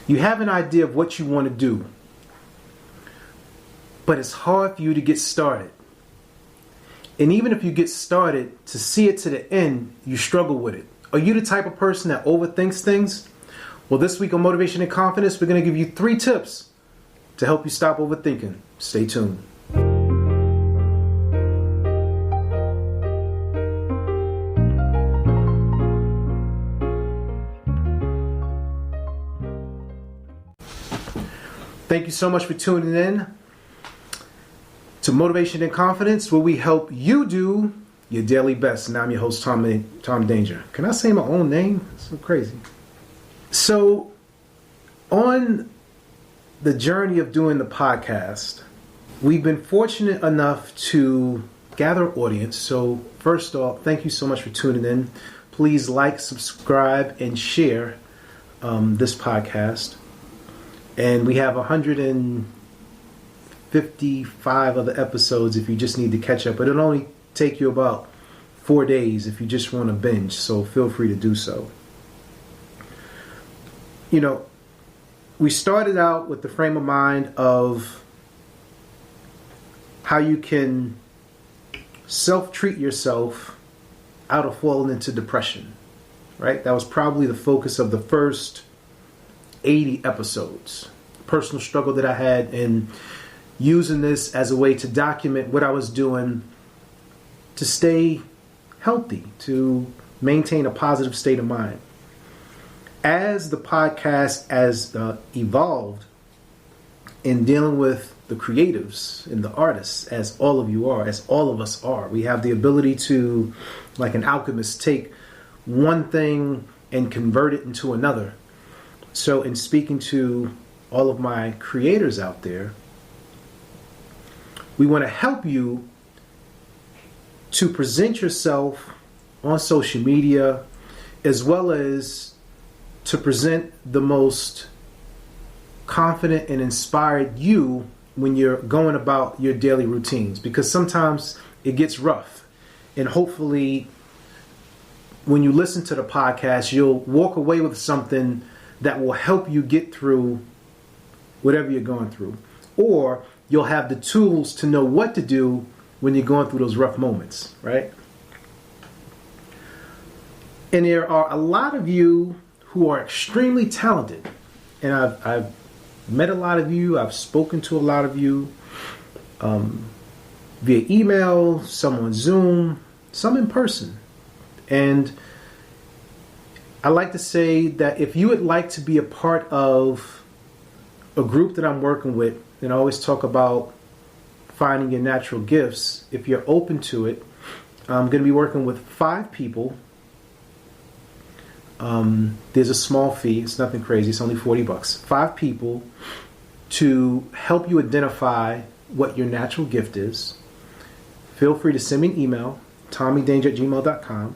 You have an idea of what you want to do, but it's hard for you to get started. And even if you get started, to see it to the end, you struggle with it. Are you the type of person that overthinks things? Well, this week on Motivation and Confidence, we're going to give you 3 tips to help you stop overthinking. Stay tuned. Thank you so much for tuning in to Motivation and Confidence, where we help you do your daily best. And I'm your host, Tom Danger. Can I say my own name? It's so crazy. So, on the journey of doing the podcast, we've been fortunate enough to gather an audience. So, first off, thank you so much for tuning in. Please like, subscribe, and share this podcast. And we have 155 other episodes if you just need to catch up. But it'll only take you about 4 days if you just want to binge. So feel free to do so. You know, we started out with the frame of mind of how you can self-treat yourself out of falling into depression, right? That was probably the focus of the first 80 episodes. Personal struggle that I had, and using this as a way to document what I was doing to stay healthy, to maintain a positive state of mind. As the podcast has evolved in dealing with the creatives and the artists, as all of you are, as all of us are, we have the ability to, like an alchemist, take one thing and convert it into another. So in speaking to all of my creators out there, we want to help you to present yourself on social media, as well as to present the most confident and inspired you when you're going about your daily routines. Because sometimes it gets rough. And hopefully when you listen to the podcast, you'll walk away with something that will help you get through whatever you're going through. Or you'll have the tools to know what to do when you're going through those rough moments, right? And there are a lot of you who are extremely talented. And I've met a lot of you. I've spoken to a lot of you via email, some on Zoom, some in person. And I like to say that if you would like to be a part of a group that I'm working with, and I always talk about finding your natural gifts, if you're open to it, I'm going to be working with 5 people. There's a small fee. It's nothing crazy. It's only $40. 5 people to help you identify what your natural gift is. Feel free to send me an email, tommydanger@gmail.com.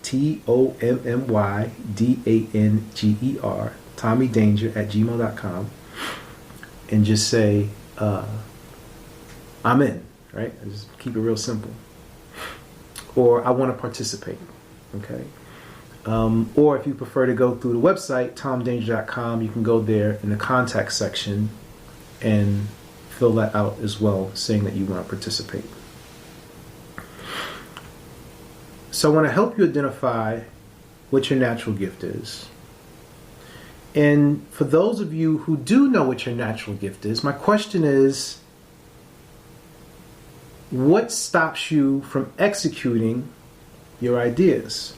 TOMMYDANGER, tommydanger@gmail.com, and just say, I'm in, right? And just keep it real simple. Or I want to participate, okay? Or if you prefer to go through the website, tomdanger.com, you can go there in the contact section and fill that out as well, saying that you want to participate. So I want to help you identify what your natural gift is. And for those of you who do know what your natural gift is, my question is, what stops you from executing your ideas?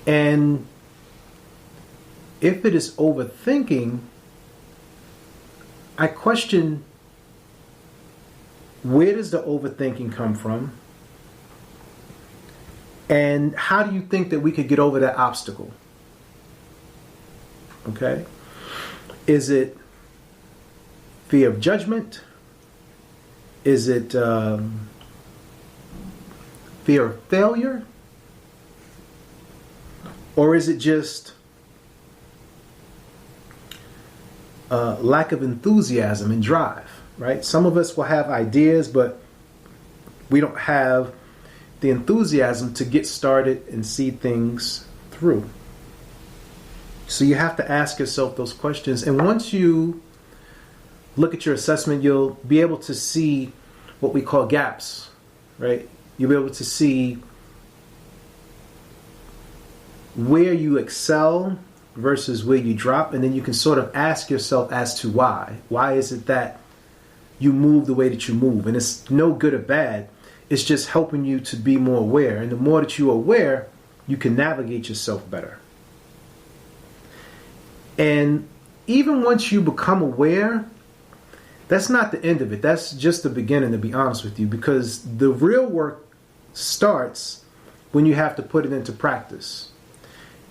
And if it is overthinking, I question, where does the overthinking come from? And how do you think that we could get over that obstacle? Okay? Is it fear of judgment? Is it fear of failure? Or is it just lack of enthusiasm and drive, right? Some of us will have ideas, but we don't have the enthusiasm to get started and see things through. So you have to ask yourself those questions. And once you look at your assessment, you'll be able to see what we call gaps, right? You'll be able to see where you excel versus where you drop. And then you can sort of ask yourself as to why. Why is it that you move the way that you move? And it's no good or bad. It's just helping you to be more aware. And the more that you're aware, you can navigate yourself better. And even once you become aware, that's not the end of it. That's just the beginning, to be honest with you, because the real work starts when you have to put it into practice.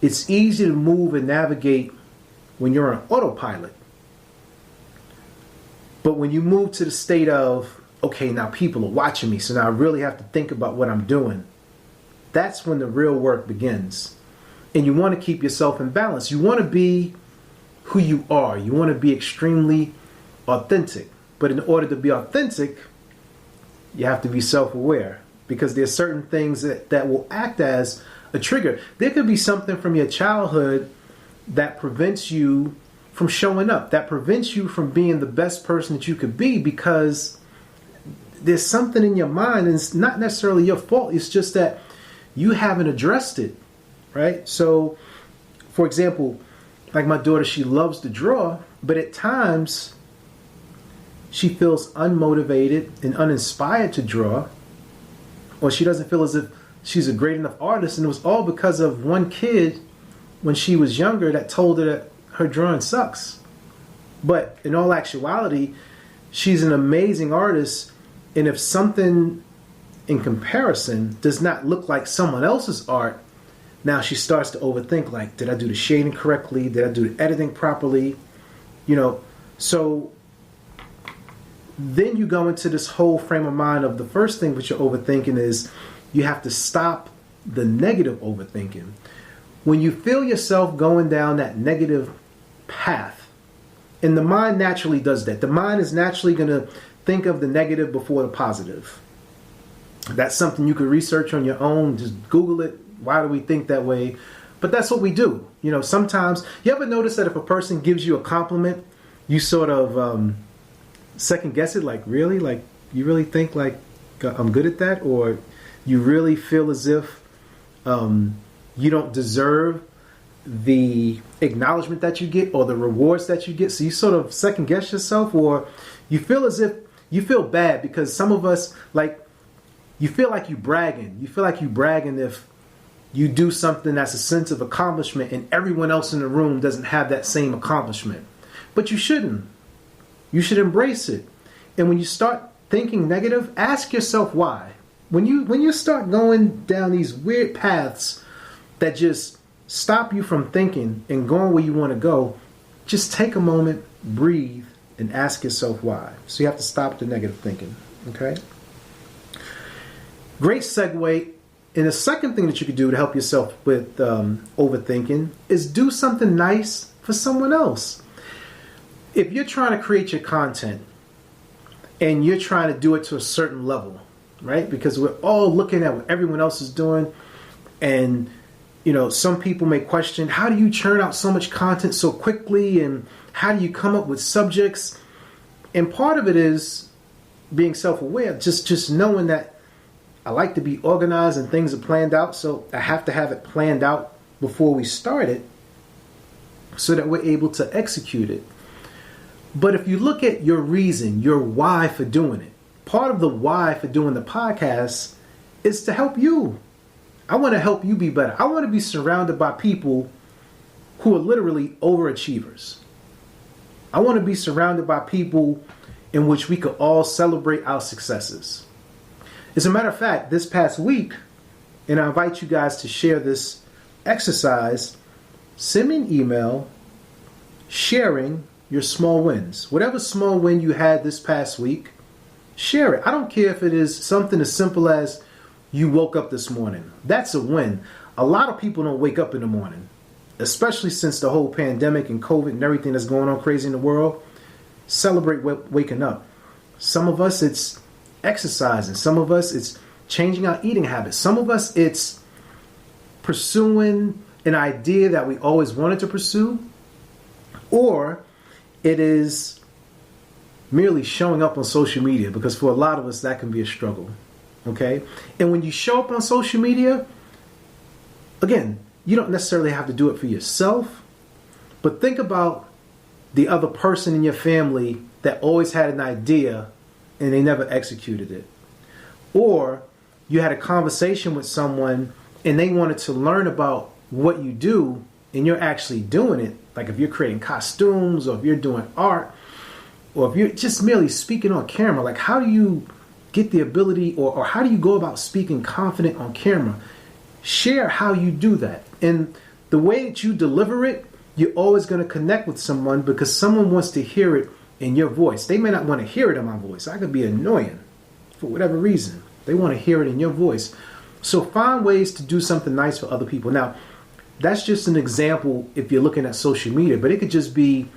It's easy to move and navigate when you're on autopilot. But when you move to the state of, okay, now people are watching me, so now I really have to think about what I'm doing, that's when the real work begins. And you want to keep yourself in balance. You want to be who you are. You want to be extremely authentic. But in order to be authentic, you have to be self-aware, because there's certain things that will act as a trigger. There could be something from your childhood that prevents you from showing up, that prevents you from being the best person that you could be, because there's something in your mind, and it's not necessarily your fault. It's just that you haven't addressed it, right? So, for example, like my daughter, she loves to draw, but at times she feels unmotivated and uninspired to draw, or she doesn't feel as if she's a great enough artist. And it was all because of one kid when she was younger that told her that her drawing sucks. But in all actuality, she's an amazing artist. And if something in comparison does not look like someone else's art, now she starts to overthink, like, did I do the shading correctly? Did I do the editing properly? So then you go into this whole frame of mind of the first thing with your overthinking is you have to stop the negative overthinking. When you feel yourself going down that negative path, and the mind naturally does that. The mind is naturally going to think of the negative before the positive. That's something you could research on your own. Just Google it. Why do we think that way? But that's what we do. Sometimes, you ever notice that if a person gives you a compliment, you sort of second guess it, like, really? Like, you really think, like, I'm good at that? Or you really feel as if you don't deserve the acknowledgement that you get or the rewards that you get. So you sort of second guess yourself, or you feel as if you feel bad because some of us, like, you feel like you're bragging. You feel like you're bragging if you do something that's a sense of accomplishment and everyone else in the room doesn't have that same accomplishment. But you shouldn't. You should embrace it. And when you start thinking negative, ask yourself why. When you start going down these weird paths that just stop you from thinking and going where you want to go, just take a moment, breathe, and ask yourself why. So you have to stop the negative thinking. Okay? Great segue. And the second thing that you can do to help yourself with overthinking is do something nice for someone else. If you're trying to create your content and you're trying to do it to a certain level, right? Because we're all looking at what everyone else is doing. And, some people may question, how do you churn out so much content so quickly? And how do you come up with subjects? And part of it is being self-aware, just knowing that I like to be organized and things are planned out. So I have to have it planned out before we start it so that we're able to execute it. But if you look at your reason, your why for doing it, part of the why for doing the podcast is to help you. I want to help you be better. I want to be surrounded by people who are literally overachievers. I want to be surrounded by people in which we could all celebrate our successes. As a matter of fact, this past week, and I invite you guys to share this exercise, send me an email sharing your small wins. Whatever small win you had this past week, share it. I don't care if it is something as simple as you woke up this morning. That's a win. A lot of people don't wake up in the morning, especially since the whole pandemic and COVID and everything that's going on crazy in the world. Celebrate waking up. Some of us, it's exercising. Some of us, it's changing our eating habits. Some of us, it's pursuing an idea that we always wanted to pursue, or it is merely showing up on social media, because for a lot of us that can be a struggle. Okay? And when you show up on social media, again, you don't necessarily have to do it for yourself, but think about the other person in your family that always had an idea and they never executed it. Or you had a conversation with someone and they wanted to learn about what you do and you're actually doing it. Like if you're creating costumes, or if you're doing art, or if you're just merely speaking on camera, like how do you get the ability, or how do you go about speaking confident on camera? Share how you do that. And the way that you deliver it, you're always going to connect with someone, because someone wants to hear it in your voice. They may not want to hear it in my voice. I could be annoying for whatever reason. They want to hear it in your voice. So find ways to do something nice for other people. Now, that's just an example if you're looking at social media, but it could just be,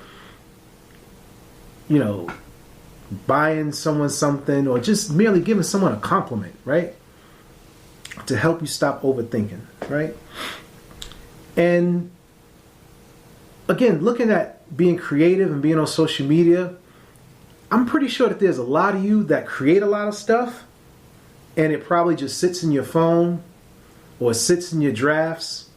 buying someone something, or just merely giving someone a compliment, right? To help you stop overthinking, right? And again, looking at being creative and being on social media, I'm pretty sure that there's a lot of you that create a lot of stuff and it probably just sits in your phone or sits in your drafts,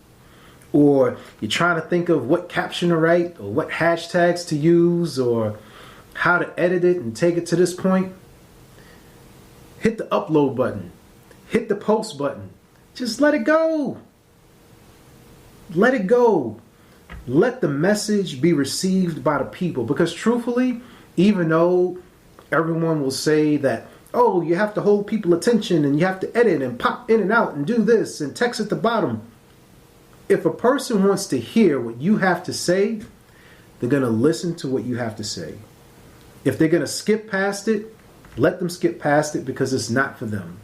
or you're trying to think of what caption to write or what hashtags to use or how to edit it and take it to this point. Hit the upload button. Hit the post button. Just let it go. Let it go. Let the message be received by the people. Because truthfully, even though everyone will say that, oh, you have to hold people attention and you have to edit and pop in and out and do this and text at the bottom. If a person wants to hear what you have to say, they're going to listen to what you have to say. If they're going to skip past it, let them skip past it, because it's not for them.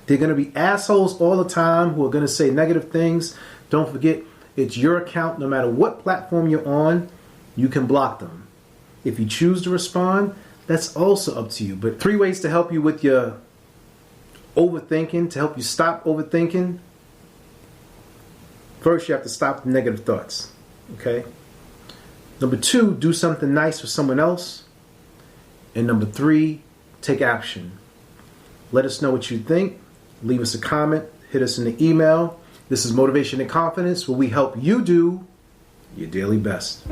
They're going to be assholes all the time who are going to say negative things. Don't forget, it's your account. No matter what platform you're on, you can block them. If you choose to respond, that's also up to you. But 3 ways to help you with your overthinking, to help you stop overthinking. First, you have to stop the negative thoughts. Okay? Number 2, do something nice for someone else. And number 3, take action. Let us know what you think. Leave us a comment. Hit us in the email. This is Motivation and Confidence, where we help you do your daily best.